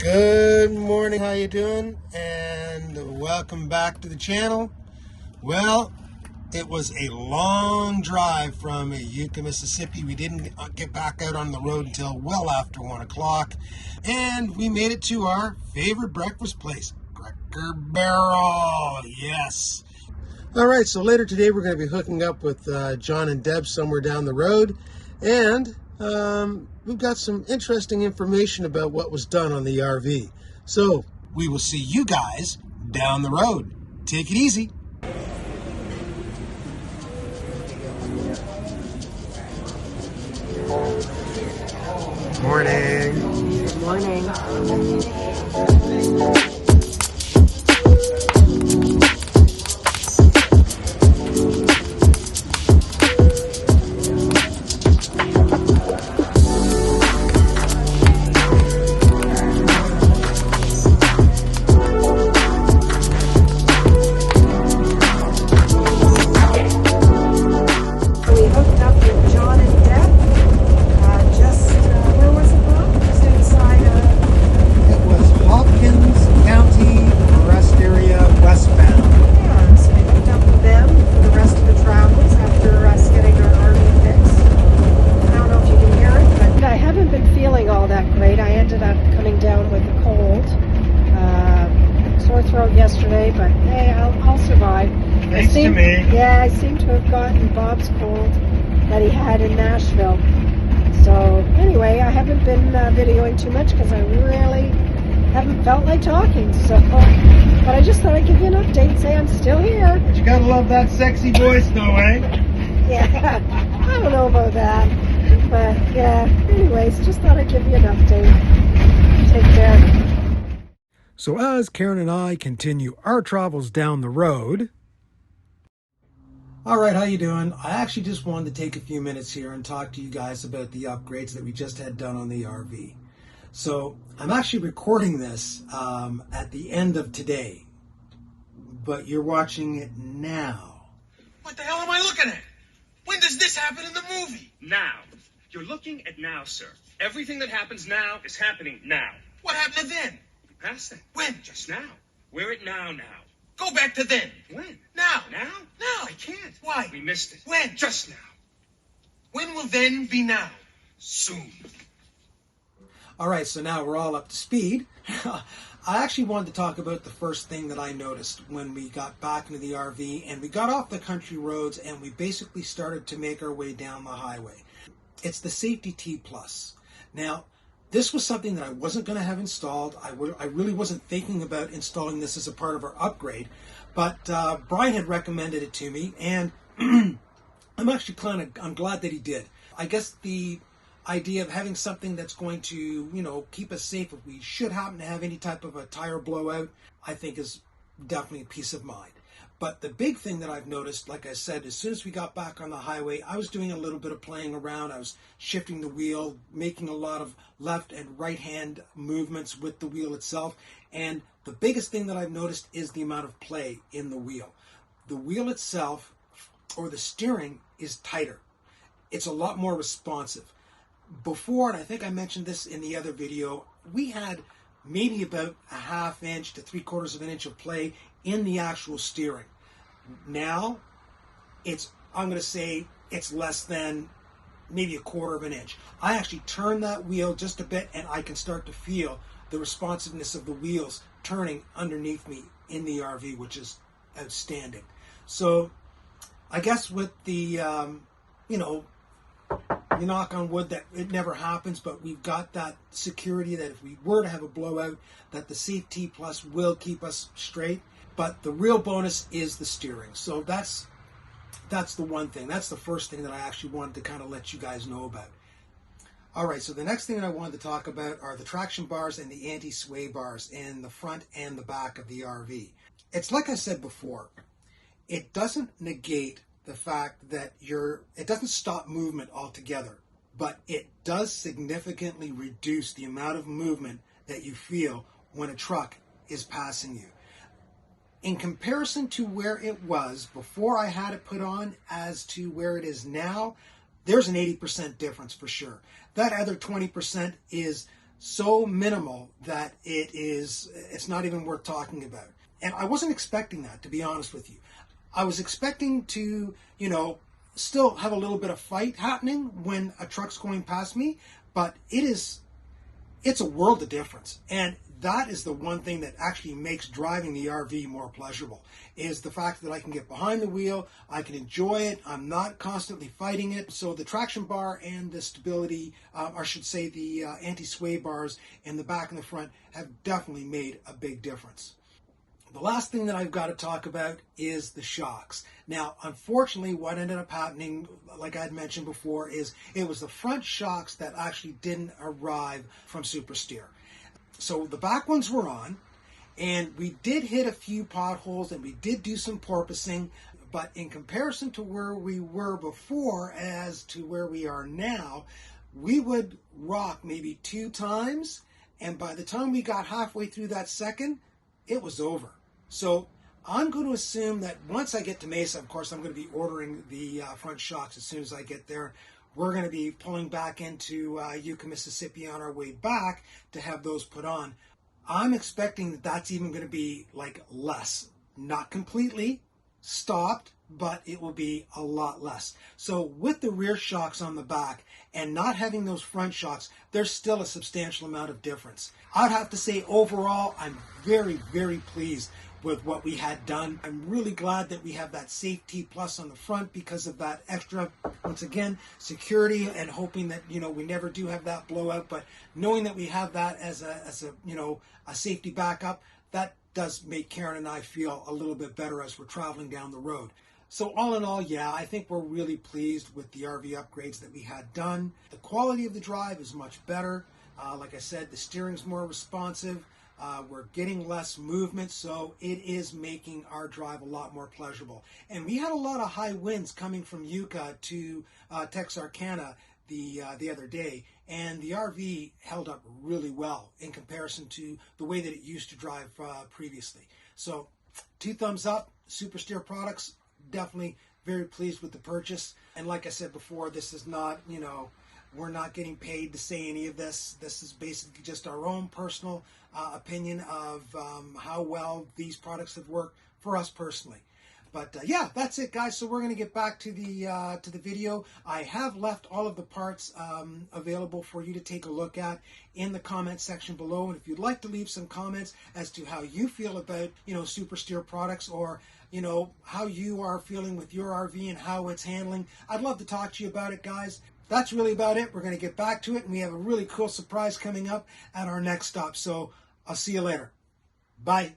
Good morning, how you doing? And welcome back to the channel. Well, it was a long drive from Utica, Mississippi. We didn't get back out on the road until well after 1 o'clock. And we made it to our favorite breakfast place, Cracker Barrel. Yes. All right, so later today we're going to be hooking up with John and Deb somewhere down the road. And we've got some interesting information about what was done on the RV. So we will see you guys down the road. Take it easy. Morning. Good morning. We hooked up with John and Deb. Where was it, Bob? Just inside It was Hopkins County Rest Area westbound. yeah, so we hooked up with them for the rest of the travels after us getting our RV fixed. I don't know if you can hear it, but I haven't been feeling all that great. I ended up coming down with a cold. Sore throat yesterday, but hey, I'll survive. Thanks to me. Yeah, I seem to have gotten Bob's cold that he had in Nashville. So anyway, I haven't been videoing too much because I really haven't felt like talking. So, but I just thought I'd give you an update and say I'm still here. But you gotta love that sexy voice though, eh? Yeah, I don't know about that, but yeah. Anyways, just thought I'd give you an update. Take care. So as Karen and I continue our travels down the road. All right, how you doing? I actually just wanted to take a few minutes here and talk to you guys about the upgrades that we just had done on the RV. So I'm actually recording this at the end of today, but you're watching it now. What the hell am I looking at? When does this happen in the movie? Now. You're looking at now, sir. Everything that happens now is happening now. What happened to then? Past then. When? Just now. We're at now. Go back to then. When? Now. Now? Now. I can't. Why? We missed it. When? Just now. When will then be now? Soon. All right, so now we're all up to speed. I actually wanted to talk about the first thing that I noticed when we got back into the RV and we got off the country roads and we basically started to make our way down the highway. It's the Safety T Plus. Now, this was something that I wasn't going to have installed. I really wasn't thinking about installing this as a part of our upgrade, but Brian had recommended it to me, and I'm glad that he did. I guess the idea of having something that's going to, keep us safe if we should happen to have any type of a tire blowout, I think is definitely a peace of mind. But the big thing that I've noticed, like I said, as soon as we got back on the highway, I was doing a little bit of playing around. I was shifting the wheel, making a lot of left and right hand movements with the wheel itself. And the biggest thing that I've noticed is the amount of play in the wheel. The wheel itself, or the steering, is tighter. It's a lot more responsive. Before, and I think I mentioned this in the other video, we had maybe about a ½ inch to 3/4 of an inch of play in the actual steering. Now, I'm going to say it's less than maybe 1/4 of an inch. I actually turn that wheel just a bit and I can start to feel the responsiveness of the wheels turning underneath me in the RV, which is outstanding. So I guess with the, you knock on wood that it never happens, but we've got that security that if we were to have a blowout, that the Safety Plus will keep us straight. But the real bonus is the steering. So that's the one thing. That's the first thing that I actually wanted to kind of let you guys know about. All right, so the next thing that I wanted to talk about are the traction bars and the anti-sway bars in the front and the back of the RV. It's like I said before, it doesn't negate the fact that it doesn't stop movement altogether, but it does significantly reduce the amount of movement that you feel when a truck is passing you. In comparison to where it was before I had it put on as to where it is now, there's an 80% difference for sure. That other 20% is so minimal that it's not even worth talking about. And I wasn't expecting that, to be honest with you. I was expecting to, still have a little bit of fight happening when a truck's going past me, but it's a world of difference. And that is the one thing that actually makes driving the RV more pleasurable, is the fact that I can get behind the wheel, I can enjoy it, I'm not constantly fighting it. So the traction bar and the stability, or I should say the anti-sway bars in the back and the front have definitely made a big difference. The last thing that I've got to talk about is the shocks. Now, unfortunately, what ended up happening, like I had mentioned before, is it was the front shocks that actually didn't arrive from Super Steer. So the back ones were on, and we did hit a few potholes, and we did do some porpoising, but in comparison to where we were before as to where we are now, we would rock maybe 2 times, and by the time we got halfway through that second, it was over. So I'm going to assume that once I get to Mesa, of course, I'm going to be ordering the front shocks as soon as I get there. We're going to be pulling back into Yucca, Mississippi on our way back to have those put on. I'm expecting that that's even going to be like less. Not completely stopped, but it will be a lot less. So with the rear shocks on the back and not having those front shocks, there's still a substantial amount of difference. I'd have to say overall, I'm very, very pleased with what we had done. I'm really glad that we have that Safety Plus on the front because of that extra, once again, security, and hoping that, we never do have that blowout, but knowing that we have that as a safety backup, that does make Karen and I feel a little bit better as we're traveling down the road. So all in all, yeah, I think we're really pleased with the RV upgrades that we had done. The quality of the drive is much better. Like I said, the steering's more responsive. We're getting less movement, so it is making our drive a lot more pleasurable. And we had a lot of high winds coming from Yucca to Texarkana the other day, and the RV held up really well in comparison to the way that it used to drive previously. So 2 thumbs up, Super Steer products, definitely very pleased with the purchase. And like I said before, this is not, we're not getting paid to say any of this. This is basically just our own personal opinion of how well these products have worked for us personally. But yeah, that's it, guys. So we're going to get back to the video. I have left all of the parts available for you to take a look at in the comment section below. And if you'd like to leave some comments as to how you feel about Super Steer products, or how you are feeling with your RV and how it's handling, I'd love to talk to you about it, guys. That's really about it. We're going to get back to it, and we have a really cool surprise coming up at our next stop. So I'll see you later. Bye.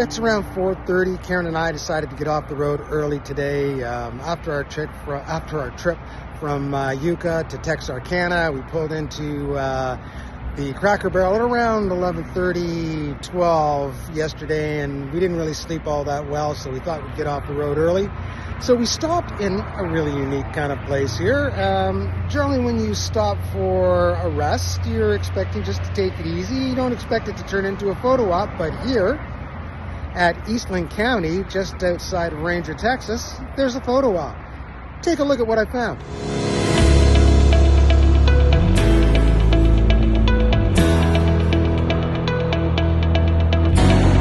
It's around 4:30. Karen and I decided to get off the road early today. After our trip from Yucca to Texarkana, we pulled into the Cracker Barrel at around 11:30, 12 yesterday, and we didn't really sleep all that well, so we thought we'd get off the road early. So we stopped in a really unique kind of place here. Generally when you stop for a rest, you're expecting just to take it easy. You don't expect it to turn into a photo op, but here at Eastland County, just outside of Ranger, Texas, there's a photo op. Take a look at what I found.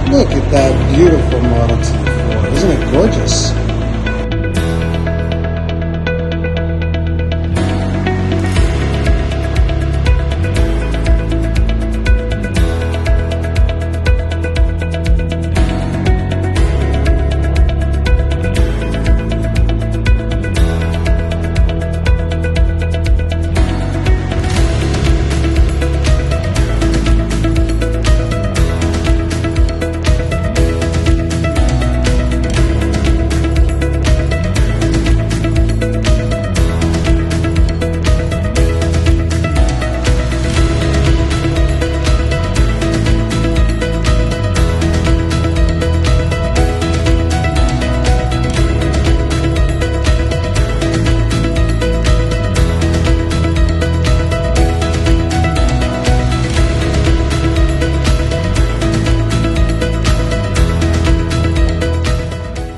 Look at that beautiful Model T Ford. Isn't it gorgeous?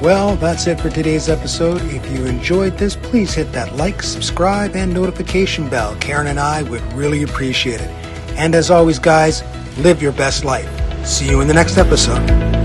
Well, that's it for today's episode. If you enjoyed this, please hit that like, subscribe, and notification bell. Karen and I would really appreciate it. And as always, guys, live your best life. See you in the next episode.